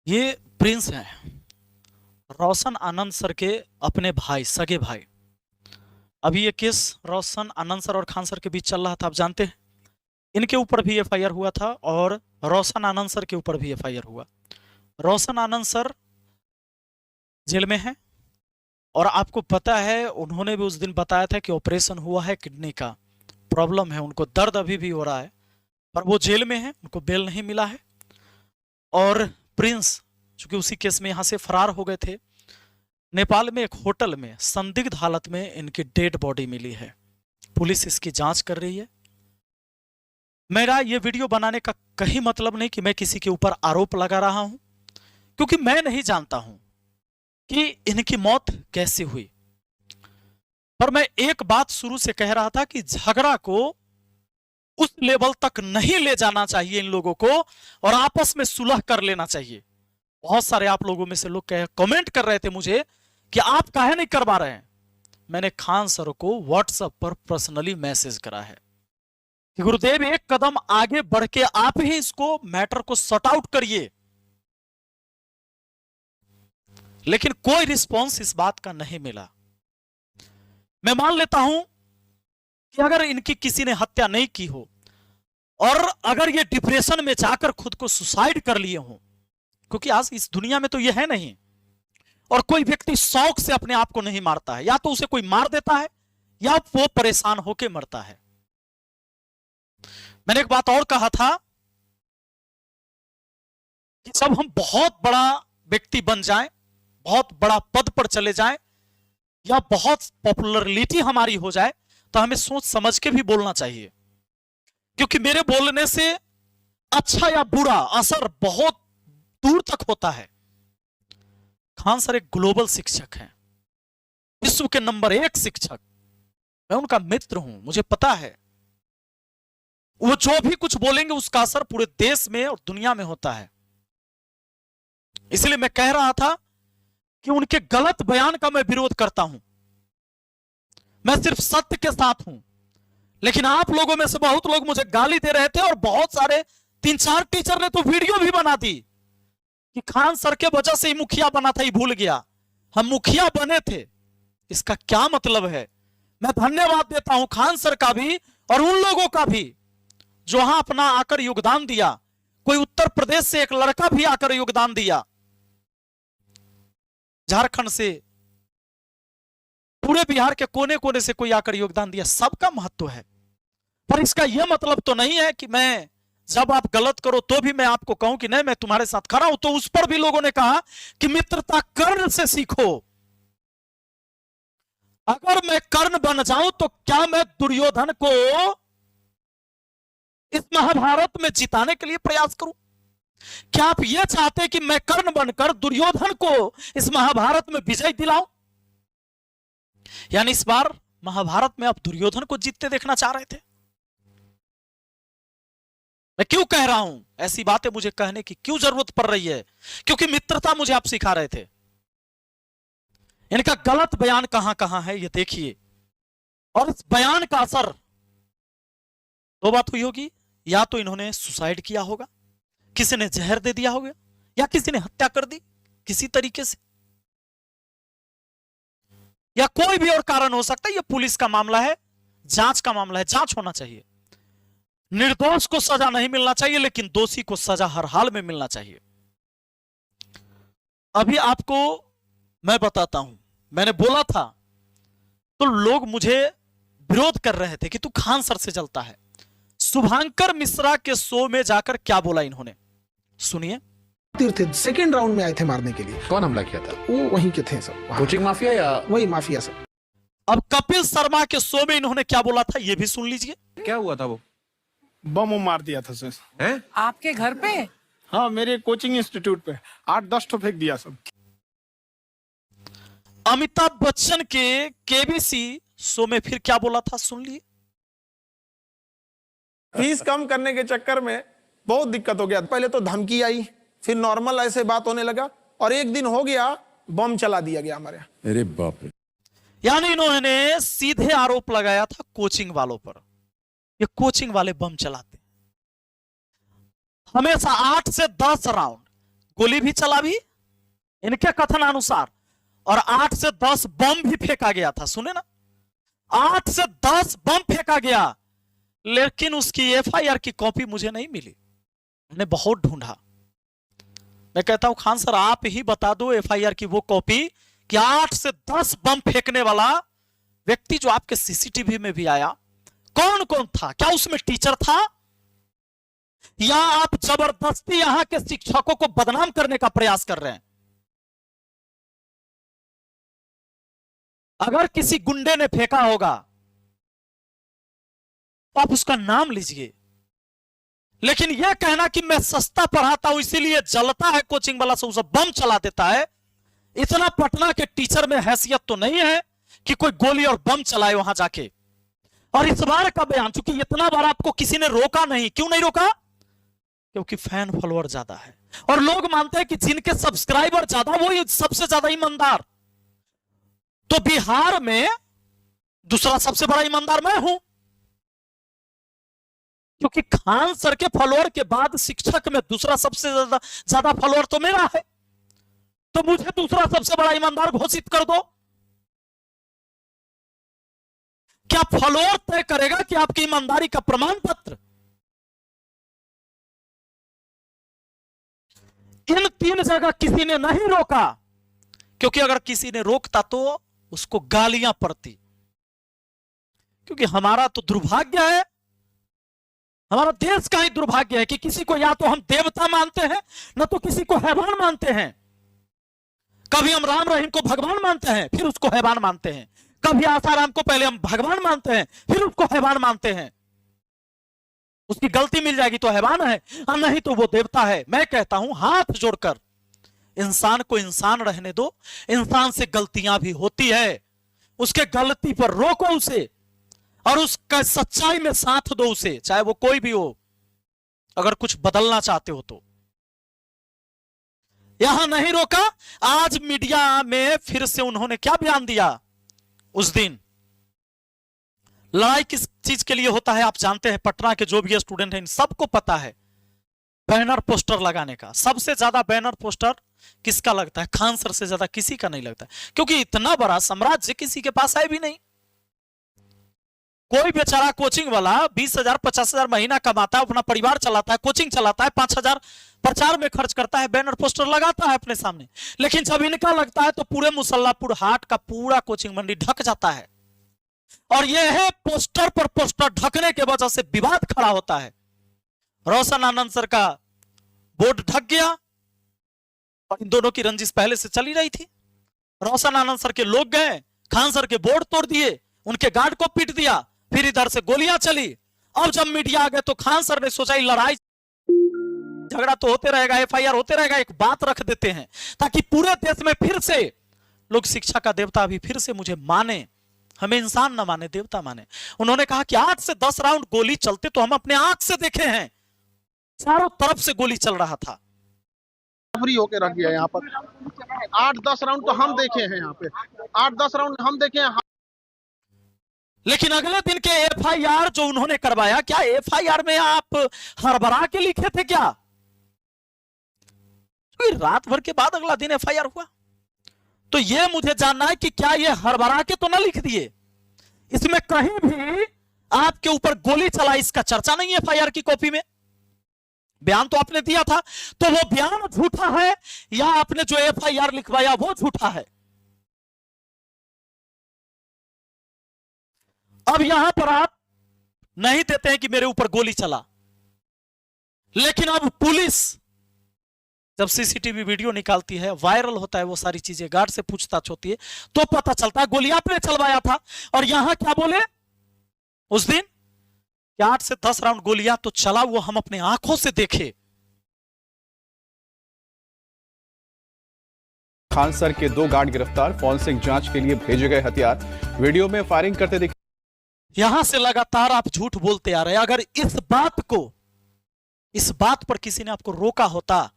ये प्रिंस हैं, रोशन आनंद सर के अपने भाई, सगे भाई। अभी ये केस रोशन आनंद सर और खान सर के बीच चल रहा था, आप जानते हैं। इनके ऊपर भी एफआईआर हुआ था और रोशन आनंद सर के ऊपर भी एफआईआर हुआ। रोशन आनंद सर जेल में हैं और आपको पता है उन्होंने भी उस दिन बताया था कि ऑपरेशन हुआ है, किडनी का प्रॉब्लम है, उनको दर्द अभी भी हो रहा है, पर वो जेल में है, उनको बेल नहीं मिला है। और प्रिंस चूंकि उसी केस में यहां से फरार हो गए थे, नेपाल में एक होटल में संदिग्ध हालत में इनकी डेड बॉडी मिली है। पुलिस इसकी जांच कर रही है। मेरा ये वीडियो बनाने का कहीं मतलब नहीं कि मैं किसी के ऊपर आरोप लगा रहा हूं, क्योंकि मैं नहीं जानता हूं कि इनकी मौत कैसे हुई। पर मैं एक बात शुरू से कह रहा था कि झगड़ा को उस लेवल तक नहीं ले जाना चाहिए इन लोगों को, और आपस में सुलह कर लेना चाहिए। बहुत सारे आप लोगों में से लोग कमेंट कर रहे थे मुझे कि आप काहे नहीं करवा रहे हैं। मैंने खान सर को व्हाट्सएप पर पर्सनली मैसेज करा है कि गुरुदेव एक कदम आगे बढ़ के आप ही इसको मैटर को सॉर्ट आउट करिए, लेकिन कोई रिस्पॉन्स इस बात का नहीं मिला। मैं मान लेता हूं कि अगर इनकी किसी ने हत्या नहीं की हो और अगर ये डिप्रेशन में जाकर खुद को सुसाइड कर लिए हो, क्योंकि आज इस दुनिया में तो ये है नहीं, और कोई व्यक्ति शौक से अपने आप को नहीं मारता है, या तो उसे कोई मार देता है या वो परेशान होकर मरता है। मैंने एक बात और कहा था कि जब हम बहुत बड़ा व्यक्ति बन जाएं, बहुत बड़ा पद पर चले जाएं, या बहुत पॉपुलरिटी हमारी हो जाए, तो हमें सोच समझ के भी बोलना चाहिए, क्योंकि मेरे बोलने से अच्छा या बुरा असर बहुत दूर तक होता है। खान सर एक ग्लोबल शिक्षक हैं, विश्व के नंबर 1 शिक्षक। मैं उनका मित्र हूं, मुझे पता है वो जो भी कुछ बोलेंगे उसका असर पूरे देश में और दुनिया में होता है। इसलिए मैं कह रहा था कि उनके गलत बयान का मैं विरोध करता हूं, मैं सिर्फ सत्य के साथ हूं। लेकिन आप लोगों में से बहुत लोग मुझे गाली दे रहे थे, और बहुत सारे 3-4 टीचर ने तो वीडियो भी बना दी कि खान सर के वजह से ही मुखिया बना था, ही भूल गया हम मुखिया बने थे। इसका क्या मतलब है? मैं धन्यवाद देता हूं खान सर का भी और उन लोगों का भी जो वहां अपना आकर योगदान दिया। कोई उत्तर प्रदेश से एक लड़का भी आकर योगदान दिया, झारखंड से, पूरे बिहार के कोने कोने से कोई आकर योगदान दिया। सबका महत्व है, पर इसका यह मतलब तो नहीं है कि मैं जब आप गलत करो तो भी मैं आपको कहूं कि नहीं मैं तुम्हारे साथ खड़ा हूं। तो उस पर भी लोगों ने कहा कि मित्रता कर्ण से सीखो। अगर मैं कर्ण बन जाऊं तो क्या मैं दुर्योधन को इस महाभारत में जिताने के लिए प्रयास करूं? क्या आप यह चाहते कि मैं कर्ण बनकर दुर्योधन को इस महाभारत में विजय दिलाऊं? यानी इस बार महाभारत में आप दुर्योधन को जीतते देखना चाह रहे थे। मैं क्यों कह रहा हूं ऐसी बातें, मुझे कहने की क्यों जरूरत पड़ रही है? क्योंकि मित्रता मुझे आप सिखा रहे थे। इनका गलत बयान कहां कहां है ये देखिए, और इस बयान का असर दो बात हुई होगी। या तो इन्होंने सुसाइड किया होगा, किसी ने जहर दे दिया होगा, या किसी ने हत्या कर दी किसी तरीके से, या कोई भी और कारण हो सकता है। यह पुलिस का मामला है, जांच का मामला है, जांच होना चाहिए। निर्दोष को सजा नहीं मिलना चाहिए, लेकिन दोषी को सजा हर हाल में मिलना चाहिए। अभी आपको मैं बताता हूं, मैंने बोला था तो लोग मुझे विरोध कर रहे थे कि तू खान सर से जलता है। शुभांकर मिश्रा के शो में जाकर क्या बोला इन्होंने, सुनिए। थे सेकंड राउंड में आए थे मारने के लिए। कौन हमला किया था? वो वहीं के थे सब, कोचिंग माफिया या वही माफिया सब। अब कपिल शर्मा के शो में इन्होंने क्या बोला था ये भी सुन लीजिए। क्या हुआ था? वो बम मार दिया था सर। हैं? आपके घर पे? हाँ, मेरे कोचिंग इंस्टीट्यूट पे 8-10 ठो फेंक दिया सब। अमिताभ बच्चन के केबीसी शो में फिर क्या बोला था सुन लिए। फीस कम करने के चक्कर में बहुत दिक्कत हो गया। पहले तो धमकी आई, फिर नॉर्मल ऐसे बात होने लगा, और एक दिन हो गया बम चला दिया गया हमारे यहाँ। अरे बाप रे। यानी इन्होंने सीधे आरोप लगाया था कोचिंग वालों पर, ये कोचिंग वाले बम चलाते हैं। हमेशा 8 से 10 राउंड गोली भी चला भी इनके कथनानुसार, और 8 से 10 बम भी फेंका गया था। सुने ना, 8 से 10 बम फेंका गया, लेकिन उसकी एफआईआर की कॉपी मुझे नहीं मिली। मैंने बहुत ढूंढा। मैं कहता हूं खान सर आप ही बता दो एफआईआर की वो कॉपी कि 8 से 10 बम फेंकने वाला व्यक्ति जो आपके सीसीटीवी में भी आया, कौन कौन था? क्या उसमें टीचर था, या आप जबरदस्ती यहां के शिक्षकों को बदनाम करने का प्रयास कर रहे हैं? अगर किसी गुंडे ने फेंका होगा तो आप उसका नाम लीजिए, लेकिन यह कहना कि मैं सस्ता पढ़ाता हूं इसीलिए जलता है कोचिंग वाला से उसे बम चला देता है, इतना पटना के टीचर में हैसियत तो नहीं है कि कोई गोली और बम चलाए वहां जाके। और इस बार का बयान, चूंकि इतना बार आपको किसी ने रोका नहीं, क्यों नहीं रोका? क्योंकि फैन फॉलोअर ज्यादा है और लोग मानते हैं कि जिनके सब्सक्राइबर ज्यादा वो सबसे ज्यादा ईमानदार। तो बिहार में दूसरा सबसे बड़ा ईमानदार मैं हूं, क्योंकि खान सर के फॉलोअर के बाद शिक्षक में दूसरा सबसे ज्यादा फॉलोअर तो मेरा है, तो मुझे दूसरा सबसे बड़ा ईमानदार घोषित कर दो। क्या फॉलोअर तय करेगा कि आपकी ईमानदारी का प्रमाण पत्र? इन 3 जगह किसी ने नहीं रोका, क्योंकि अगर किसी ने रोकता तो उसको गालियां पड़ती। क्योंकि हमारा तो दुर्भाग्य है, हमारा देश का ही दुर्भाग्य है कि किसी को या तो हम देवता मानते हैं, न तो किसी को हैवान मानते हैं। कभी हम राम रहीम को भगवान मानते हैं, फिर उसको हैवान मानते हैं। कभी आसाराम को पहले हम भगवान मानते हैं, फिर उसको हैवान मानते हैं। उसकी गलती मिल जाएगी तो हैवान है, और नहीं तो वो देवता है। मैं कहता हूं हाथ जोड़कर इंसान को इंसान रहने दो। इंसान से गलतियां भी होती है, उसके गलती पर रोको उसे और उसका सच्चाई में साथ दो उसे, चाहे वो कोई भी हो, अगर कुछ बदलना चाहते हो तो। यहां नहीं रोका। आज मीडिया में फिर से उन्होंने क्या बयान दिया? उस दिन लड़ाई किस चीज के लिए होता है आप जानते हैं, पटना के जो भी स्टूडेंट हैं इन सबको पता है, बैनर पोस्टर लगाने का। सबसे ज्यादा बैनर पोस्टर किसका लगता है? खान सर से ज्यादा किसी का नहीं लगता, क्योंकि इतना बड़ा साम्राज्य किसी के पास है भी नहीं। कोई बेचारा कोचिंग वाला 20,000 50,000 महीना कमाता है, अपना परिवार चलाता है, कोचिंग चलाता है, 5,000 प्रचार में खर्च करता है, बैनर पोस्टर लगाता है अपने सामने। लेकिन जब इनका लगता है तो पूरे मुसल्लापुर हाट का पूरा कोचिंग मंडी ढक जाता है, और यह है पोस्टर पर पोस्टर ढकने के वजह से विवाद खड़ा होता है। रोशन आनंद सर का बोर्ड ढक गया, और इन दोनों की रंजिश पहले से चली रही थी। रोशन आनंद सर के लोग गए, खान सर के बोर्ड तोड़ दिए, उनके गार्ड को पीट दिया, फिर इधर से गोलियां चली। अब जब मीडिया आ गए तो खान सर ने सोचा लड़ाई झगड़ा तो होते रहेगा, एफआईआर होते रहेगा, एक बात रख देते हैं ताकि पूरे देश में फिर से लोग शिक्षा का देवता भी फिर से मुझे माने, हमें इंसान न माने, देवता माने। उन्होंने कहा कि 8 से 10 राउंड गोली चलते तो हम अपने आंख से देखे हैं, चारों तरफ से गोली चल रहा था। फ्री होके रख दिया यहाँ पर। 8-10 राउंड तो हम देखे हैं यहाँ पे, 8-10 राउंड हम देखे हैं। लेकिन अगले दिन के एफआईआर जो उन्होंने करवाया, क्या एफआईआर में आप हड़बड़ा के लिखे थे क्या? रात भर के बाद अगला दिन एफआईआर हुआ, तो यह मुझे जानना है कि क्या ये हड़बड़ा के तो ना लिख दिए? इसमें कहीं भी आपके ऊपर गोली चला इसका चर्चा नहीं है एफआईआर की कॉपी में। बयान तो आपने दिया था, तो वो बयान झूठा है या आपने जो एफआईआर लिखवाया वो झूठा है? अब यहां पर आप नहीं देते हैं कि मेरे ऊपर गोली चला, लेकिन अब पुलिस जब सीसीटीवी वीडियो निकालती है, वायरल होता है, वो सारी चीजें गार्ड से पूछताछ होती है, तो पता चलता है गोली आपने चलवाया था। और यहां क्या बोले उस दिन? 8 से 10 राउंड गोलियां तो चला, वो हम अपने आंखों से देखे। खान सर के 2 गार्ड गिरफ्तार, फॉरेंसिक जांच के लिए भेजे गए हथियार वीडियो में फायरिंग करते दिखे। यहां से लगातार आप झूठ बोलते आ रहे हैं। अगर इस बात पर किसी ने आपको रोका होता,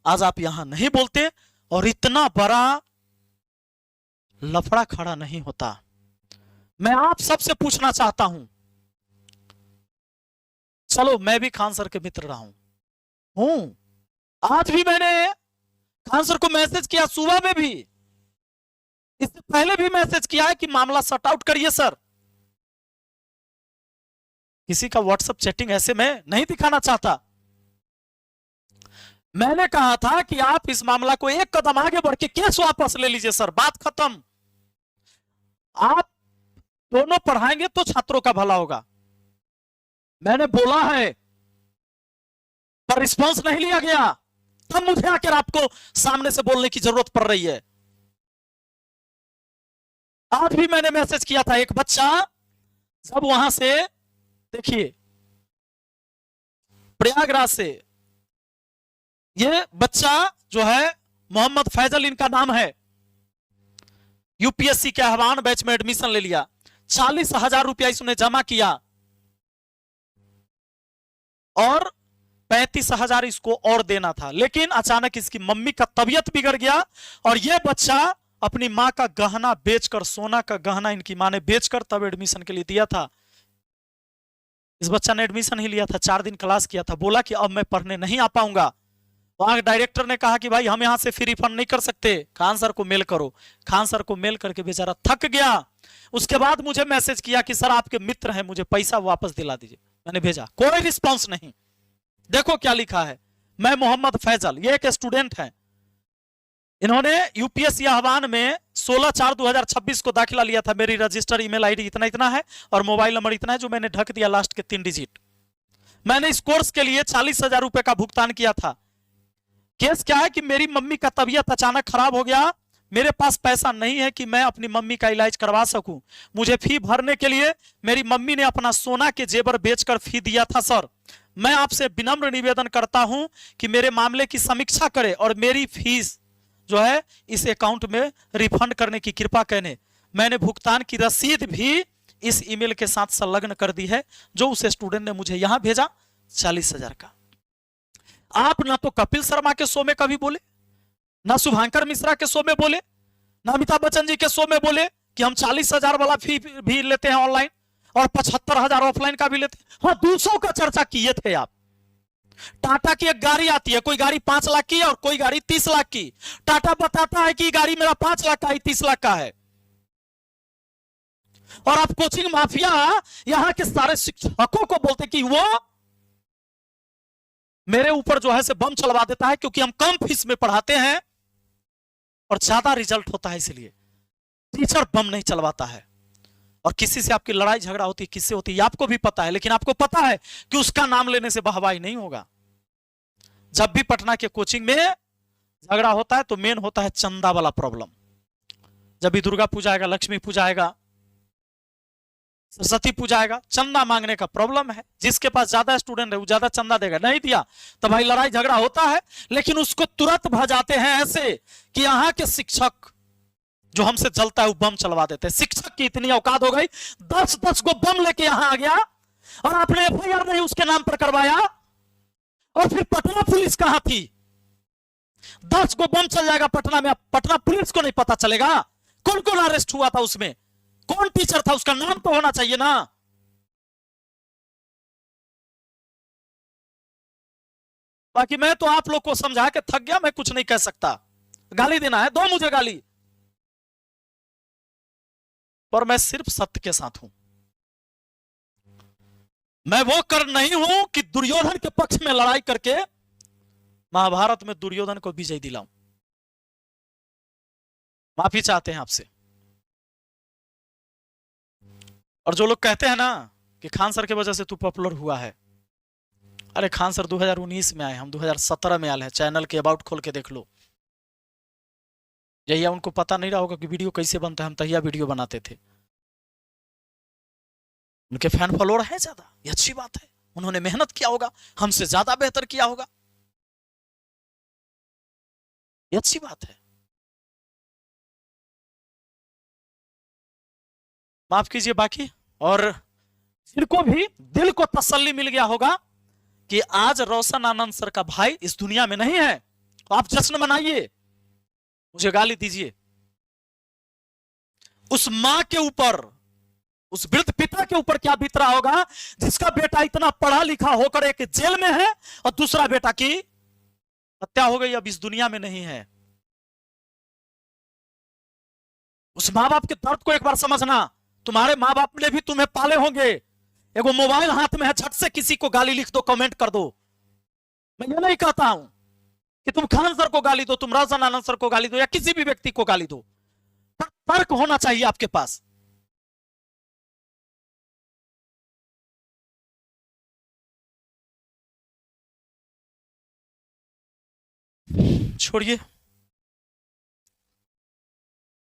आज आप यहां नहीं बोलते और इतना बड़ा लफड़ा खड़ा नहीं होता। मैं आप सबसे पूछना चाहता हूं, चलो मैं भी खान सर के मित्र रहा हूं, आज भी मैंने खान सर को मैसेज किया सुबह में भी, इससे पहले भी मैसेज किया है कि मामला सॉर्ट आउट करिए सर। किसी का व्हाट्सएप चैटिंग ऐसे में नहीं दिखाना चाहता। मैंने कहा था कि आप इस मामला को एक कदम आगे बढ़ के केस वापस ले लीजिए सर, बात खत्म। आप दोनों पढ़ाएंगे तो छात्रों का भला होगा, मैंने बोला है, पर रिस्पॉन्स नहीं लिया गया। तब मुझे आकर आपको सामने से बोलने की जरूरत पड़ रही है। आज भी मैंने मैसेज किया था, एक बच्चा जब वहां से, देखिए प्रयागराज से ये बच्चा जो है मोहम्मद फैजल इनका नाम है, यूपीएससी के आह्वान बैच में एडमिशन ले लिया, 40,000 रुपया इसने जमा किया और 35,000 इसको और देना था। लेकिन अचानक इसकी मम्मी का तबीयत बिगड़ गया और यह बच्चा अपनी मां का गहना बेचकर, सोना का गहना इनकी मां ने बेचकर तब एडमिशन के लिए दिया था। इस बच्चा ने एडमिशन ही लिया था, 4 दिन क्लास किया था, बोला कि अब मैं पढ़ने नहीं आ पाऊंगा। वहां डायरेक्टर ने कहा कि भाई हम यहां से फ्री रिफंड नहीं कर सकते, खान सर को मेल करो। खान सर को मेल करके बेचारा थक गया। उसके बाद मुझे मैसेज किया कि सर आपके मित्र हैं, मुझे पैसा वापस दिला दीजिए। मैंने भेजा, कोई रिस्पॉन्स नहीं। देखो क्या लिखा है, मैं मोहम्मद फैजल, ये एक स्टूडेंट है, इन्होंने यूपीएससी आह्वान में 16/4/2026 को दाखिला लिया था। मेरी रजिस्टर ईमेल आईडी इतना इतना है और मोबाइल नंबर इतना है, जो मैंने ढक दिया लास्ट के 3 डिजिट। मैंने इस कोर्स के लिए 40,000 रुपए का भुगतान किया था। केस क्या है कि मेरी मम्मी का तबीयत अचानक खराब हो गया, मेरे पास पैसा नहीं है कि मैं अपनी मम्मी का इलाज करवा सकूं। मुझे फी भरने के लिए मेरी मम्मी ने अपना सोना के जेवर बेचकर फी दिया था। सर मैं आपसे विनम्र निवेदन करता हूं कि मेरे मामले की समीक्षा करें और मेरी फीस जो है इस अकाउंट में रिफंड करने की कृपा करें। मैंने भुगतान की रसीद भी इस ईमेल के साथ संलग्न कर दी है, जो उस स्टूडेंट ने मुझे यहां भेजा, 40,000 का। आप ना तो कपिल शर्मा के शो में कभी बोले, ना शुभांकर मिश्रा के शो में बोले, ना अमिताभ बच्चन जी के शो में बोले कि हम 40,000 वाला फी भी लेते हैं ऑनलाइन और 75,000 ऑफलाइन का भी लेते हैं। हाँ, 200 का चर्चा किए थे आप। टाटा की एक गाड़ी आती है, कोई गाड़ी 5 लाख की है और कोई गाड़ी 30 लाख की। टाटा बताता है कि गाड़ी मेरा 5 लाख का है, 30 लाख का है। और आप कोचिंग माफिया यहां के सारे शिक्षकों को बोलते कि वो मेरे ऊपर जो है से बम चलवा देता है, क्योंकि हम कम फीस में पढ़ाते हैं और ज्यादा रिजल्ट होता है, इसलिए टीचर बम नहीं चलवाता है। और किसी से आपकी लड़ाई झगड़ा होती है, किससे होती है आपको भी पता है, लेकिन आपको पता है कि उसका नाम लेने से वाहवाही नहीं होगा। जब भी पटना के कोचिंग में झगड़ा होता है तो मेन होता है चंदा वाला प्रॉब्लम। जब भी दुर्गा पूजा आएगा, लक्ष्मी पूजा आएगा, सरस्वती पूजा आएगा, चंदा मांगने का प्रॉब्लम है। जिसके पास ज्यादा स्टूडेंट है वो ज्यादा चंदा देगा, नहीं दिया तो भाई लड़ाई झगड़ा होता है। लेकिन उसको तुरंत भजाते हैं ऐसे कि यहाँ के शिक्षक जो हमसे जलता है वो बम चलवा देते हैं। शिक्षक की इतनी औकात हो गई, 10-10 को बम लेके यहां आ गया और आपने एफआईआर नहीं उसके नाम पर करवाया। और फिर पटना पुलिस कहां थी? 10 को बम चल जाएगा पटना में, पटना पुलिस को नहीं पता चलेगा कौन कौन अरेस्ट हुआ था, उसमें कौन टीचर था, उसका नाम तो होना चाहिए ना। बाकी मैं तो आप लोग को समझा के थक गया, मैं कुछ नहीं कह सकता। गाली देना है दो मुझे गाली, पर मैं सिर्फ सत्य के साथ हूं। मैं वो कर नहीं हूं कि दुर्योधन के पक्ष में लड़ाई करके महाभारत में दुर्योधन को विजय दिलाऊं। माफी चाहते हैं आपसे। और जो लोग कहते हैं ना कि खान सर की वजह से तू पॉपुलर हुआ है, अरे खान सर 2019 में आए, हम 2017 में आए हैं। चैनल के अबाउट खोल के देख लो। यही उनको पता नहीं रहा होगा कि वीडियो कैसे बनता है, हम तहिया वीडियो बनाते थे। उनके फैन फॉलोअर है ज्यादा, ये अच्छी बात है। उन्होंने मेहनत किया होगा, हमसे ज्यादा बेहतर किया होगा, ये अच्छी बात है। माफ कीजिए बाकी। और जिनको भी दिल को तसल्ली मिल गया होगा कि आज रोशन आनंद सर का भाई इस दुनिया में नहीं है, तो आप जश्न मनाइए, मुझे गाली दीजिए। उस मां के ऊपर, उस वृद्ध पिता के ऊपर क्या बीत रहा होगा जिसका बेटा इतना पढ़ा लिखा होकर एक जेल में है और दूसरा बेटा की हत्या हो गई, अब इस दुनिया में नहीं है। उस माँ बाप के दर्द को एक बार समझना। तुम्हारे माँ बाप ने भी तुम्हें पाले होंगे। एगो मोबाइल हाथ में है, झट से किसी को गाली लिख दो, कमेंट कर दो। मैं ये नहीं कहता हूं कि तुम खान सर को गाली दो, तुम रोशन आनंद सर को गाली दो, या किसी भी व्यक्ति को गाली दो, पर तर्क होना चाहिए आपके पास। छोड़िए।